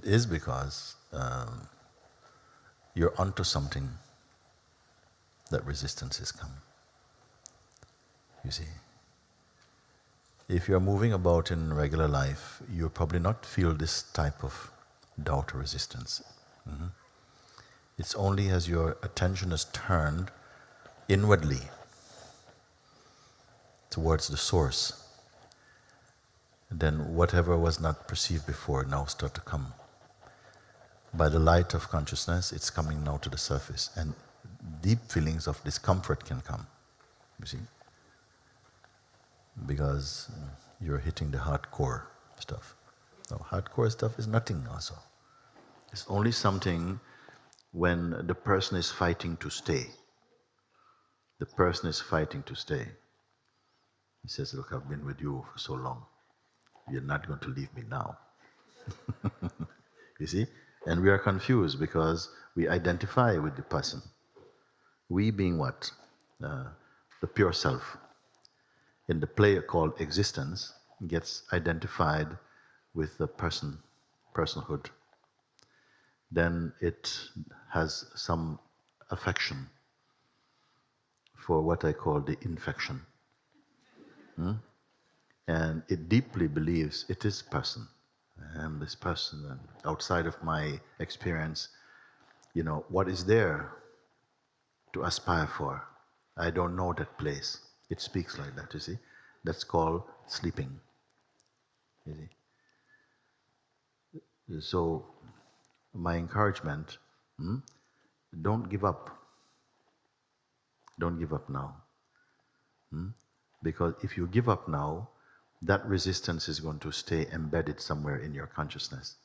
is because you're onto something that resistance has come. You see, if you're moving about in regular life, you'll probably not feel this type of doubt or resistance. Mhm. It's only as your attention is turned inwardly towards the source, then whatever was not perceived before now start to come. By the light of consciousness, it's coming now to the surface, and deep feelings of discomfort can come, you see, because you're hitting the hardcore stuff. Now, hardcore stuff is nothing also. It's only something when the person is fighting to stay. The person is fighting to stay. He says, look, I've been with you for so long. You're not going to leave me now. You see? And we are confused because we identify with the person. We being what? The pure self. In the play called existence, gets identified with the personhood. Then it has some affection for what I call the infection. And it deeply believes it is person. I am this person, and outside of my experience, what is there to aspire for? I don't know that place. It speaks like that, you see. That's called sleeping. You see. So, my encouragement, don't give up. Don't give up now. Because if you give up now, that resistance is going to stay embedded somewhere in your consciousness.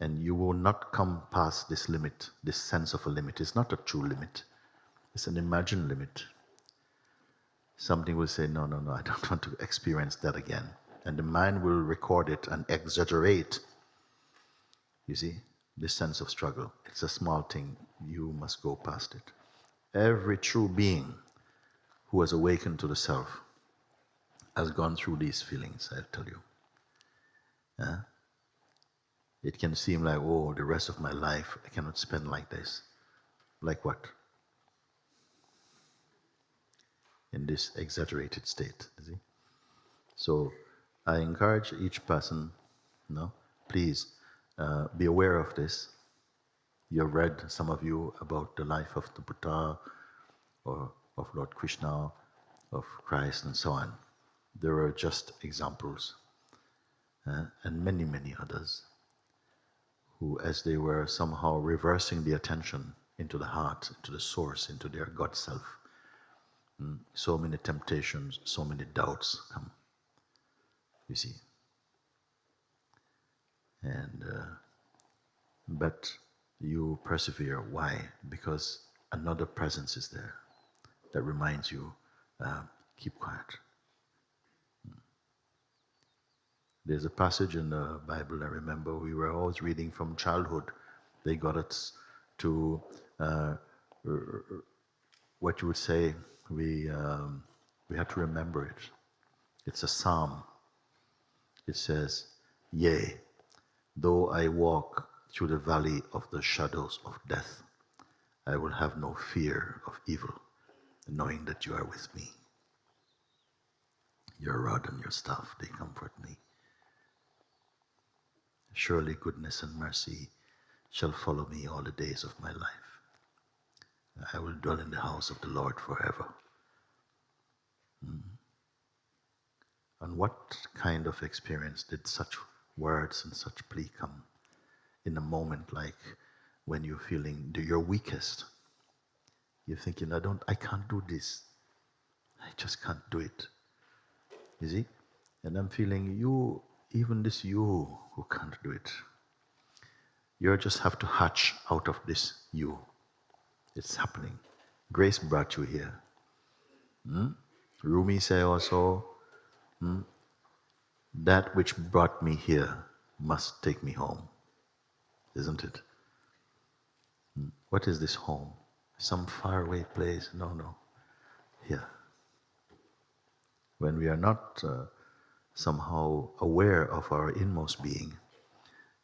And you will not come past this limit, this sense of a limit. It's not a true limit. It's an imagined limit. Something will say, no, I don't want to experience that again. And the mind will record it and exaggerate, you see, this sense of struggle. It's a small thing. You must go past it. Every true being who has awakened to the self has gone through these feelings, I'll tell you. It can seem like, oh, the rest of my life I cannot spend like this. Like what? In this exaggerated state, you see? So I encourage each person, please be aware of this. You've read, some of you, about the life of the Buddha or of Lord Krishna, of Christ and so on. There are just examples, and many, many others, who, as they were somehow reversing the attention into the heart, into the source, into their God self, so many temptations, so many doubts come, you see. And but you persevere. Why? Because another presence is there that reminds you, keep quiet. There's a passage in the Bible, I remember we were always reading from childhood. They got us to what you would say, we have to remember it. It's a psalm. It says, yea, though I walk through the valley of the shadows of death, I will have no fear of evil, knowing that you are with me. Your rod and your staff, they comfort me. Surely goodness and mercy shall follow me all the days of my life. I will dwell in the house of the Lord forever. And what kind of experience did such words and such plea come in a moment like when you're feeling your weakest? You're thinking, I can't do this. I just can't do it. You see? And I'm feeling you, even this you who can't do it. You just have to hatch out of this you. It's happening. Grace brought you here. Rumi say also, that which brought me here must take me home. Isn't it? What is this home? Some faraway place? No. Here. When we are not somehow aware of our inmost being,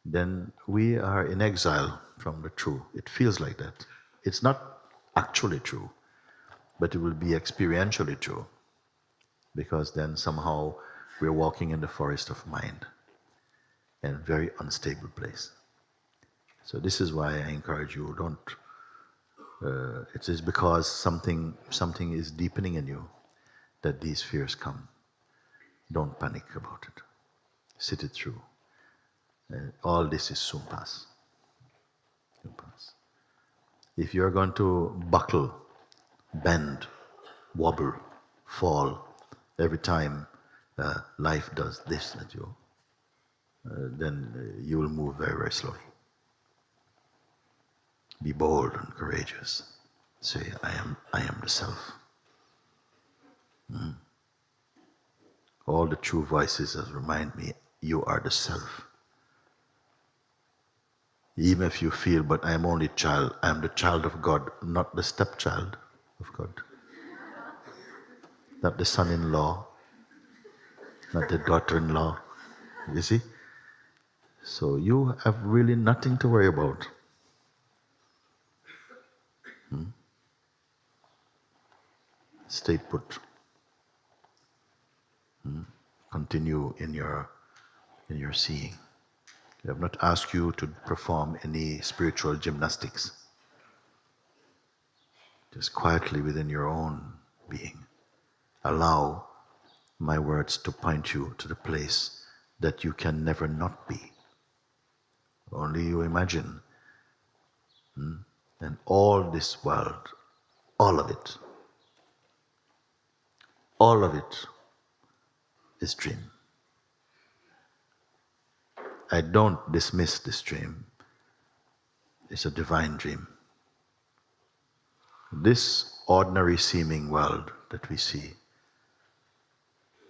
then we are in exile from the true. It feels like that. It's not actually true, but it will be experientially true, because then somehow we're walking in the forest of mind, and a very unstable place. So this is why I encourage you, don't, it is because something is deepening in you that these fears come. Don't panic about it. Sit it through. All this is soon pass. Soon pass. If you're going to buckle, bend, wobble, fall every time life does this at you, then you will move very, very slowly. Be bold and courageous. Say, I am the self. All the true voices that remind me, you are the self. Even if you feel, but I am only child, I am the child of God, not the stepchild of God. Not the son-in-law, not the daughter-in-law. You see? So you have really nothing to worry about. Stay put. Continue in your seeing. I have not asked you to perform any spiritual gymnastics. Just quietly within your own being, allow my words to point you to the place that you can never not be. Only you imagine. And all this world, all of it is dream. I don't dismiss this dream. It's a divine dream. This ordinary seeming world that we see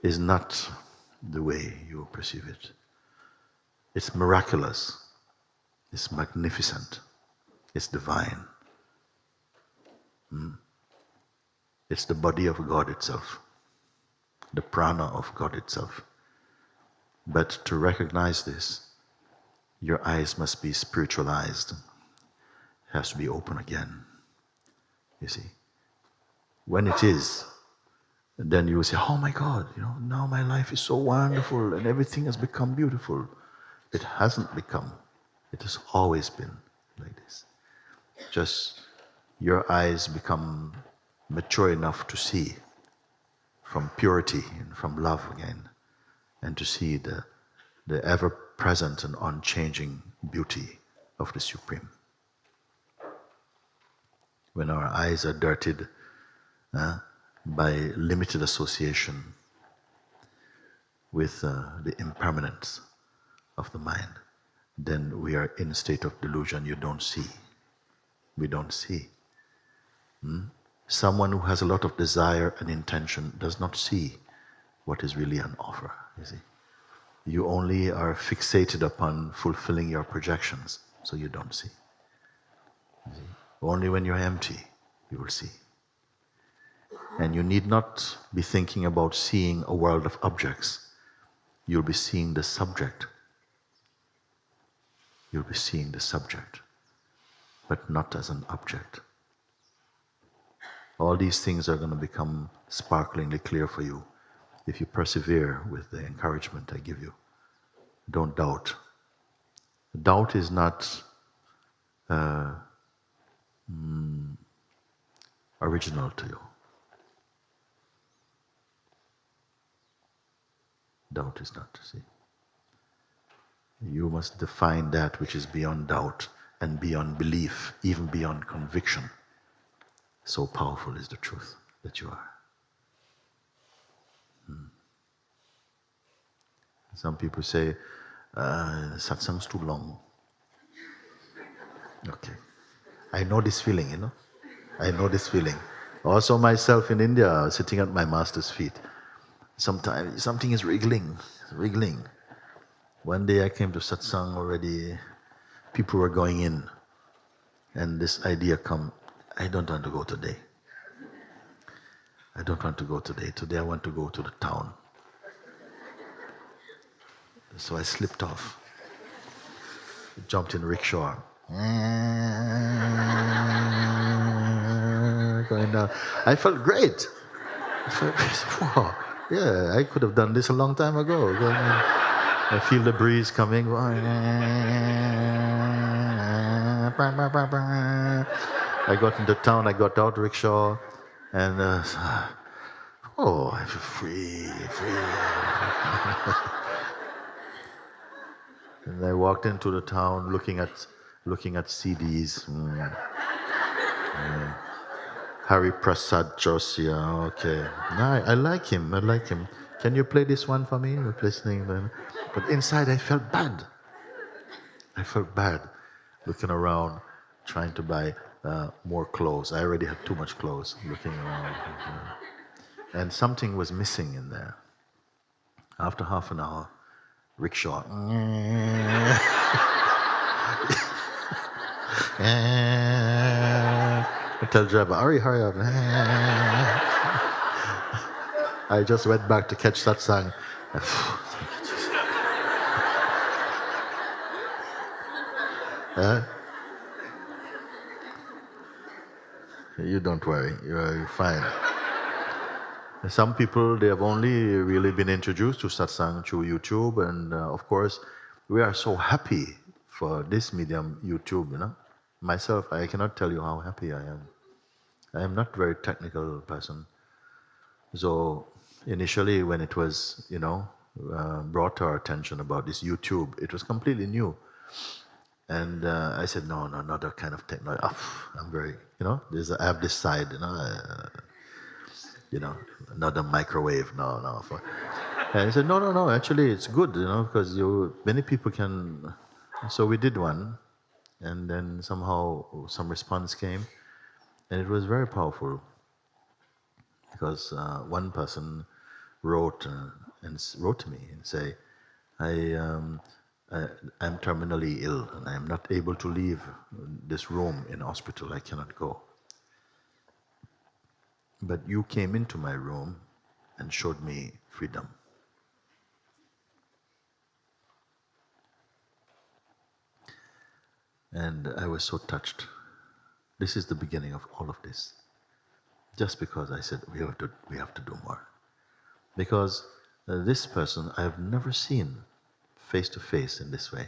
is not the way you perceive it. It's miraculous. It's magnificent. It's divine. It's the body of God itself, the prana of God itself. But to recognize this, your eyes must be spiritualized. It has to be open again. You see, when it is, then you will say, oh my God, now my life is so wonderful and everything has become beautiful. It hasn't become. It has always been like this. Just your eyes become mature enough to see from purity and from love again, and to see the ever-present and unchanging beauty of the Supreme. When our eyes are dirtied by limited association with the impermanence of the mind, then we are in a state of delusion. You don't see. We don't see. Someone who has a lot of desire and intention does not see what is really on offer, you see. You only are fixated upon fulfilling your projections, so you don't see. You see? Only when you're empty, you will see. And you need not be thinking about seeing a world of objects. You'll be seeing the subject. You'll be seeing the subject, but not as an object. All these things are going to become sparklingly clear for you if you persevere with the encouragement I give you. Don't doubt. Doubt is not original to you. Doubt is not, see. You must define that which is beyond doubt and beyond belief, even beyond conviction. So powerful is the truth that you are. Some people say, satsang's too long. Okay. I know this feeling, I know this feeling. Also myself in India, sitting at my master's feet. Sometimes something is wriggling. One day I came to satsang already, people were going in, and this idea come, I don't want to go today. I don't want to go today. Today I want to go to the town. So I slipped off. jumped in rickshaw. Going down. I felt great. I felt, wow, yeah, I could have done this a long time ago. I feel the breeze coming. I got into town, I got out rickshaw, and oh, I feel free. And I walked into the town looking at CDs. Hari Prasad Josia, okay. No, I like him. Can you play this one for me? I'm listening. But inside I felt bad. Looking around, trying to buy more clothes. I already had too much clothes, looking around. And something was missing in there. After half an hour, rickshaw. I tell the driver, hurry up. I just went back to catch that song. You don't worry, you're fine. Some people, they have only really been introduced to satsang through YouTube, and of course, we are so happy for this medium, YouTube, you know. Myself, I cannot tell you how happy I am. I am not a very technical person. So initially when it was, brought to our attention about this YouTube, it was completely new. And I said, no, not that kind of technology. I'm very, I have this side, not a microwave, no. And I said, no, actually it's good, because many people can. So we did one, and then somehow some response came, and it was very powerful, because one person wrote to me and say, I'm terminally ill and I am not able to leave this room in hospital. I cannot go. But you came into my room and showed me freedom. And I was so touched. This is the beginning of all of this. Just because I said we have to do more. Because this person I have never seen face to face in this way.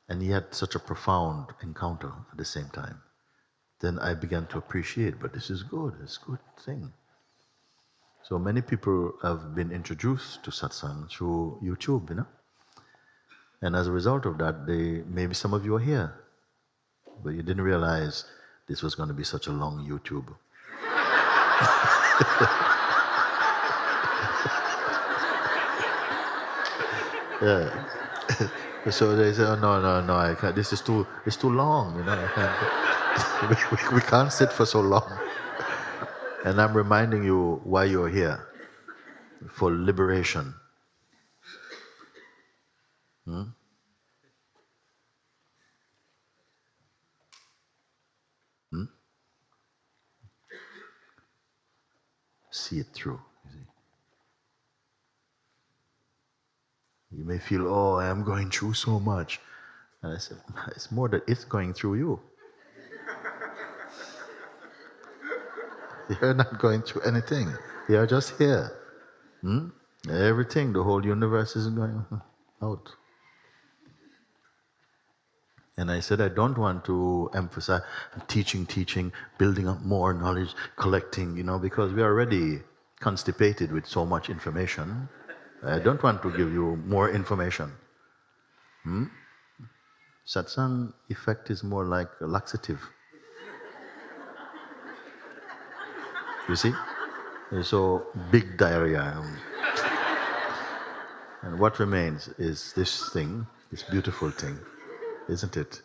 And yet such a profound encounter at the same time. Then I began to appreciate, but this is good, it's a good thing. So many people have been introduced to satsang through YouTube, And as a result of that, maybe some of you are here, but you didn't realize this was going to be such a long YouTube. Yeah. So they say, oh, no, I can't. It's too long, I can't. we can't sit for so long. And I'm reminding you why you're here. For liberation. See it through. You may feel, oh, I am going through so much. And I said, it's more that it's going through you. You're not going through anything. You're just here. Everything, the whole universe is going out. And I said, I don't want to emphasize teaching, building up more knowledge, collecting, because we are already constipated with so much information. I don't want to give you more information. Satsang effect is more like a laxative. You see? So big diarrhea. And what remains is this thing, this beautiful thing, isn't it?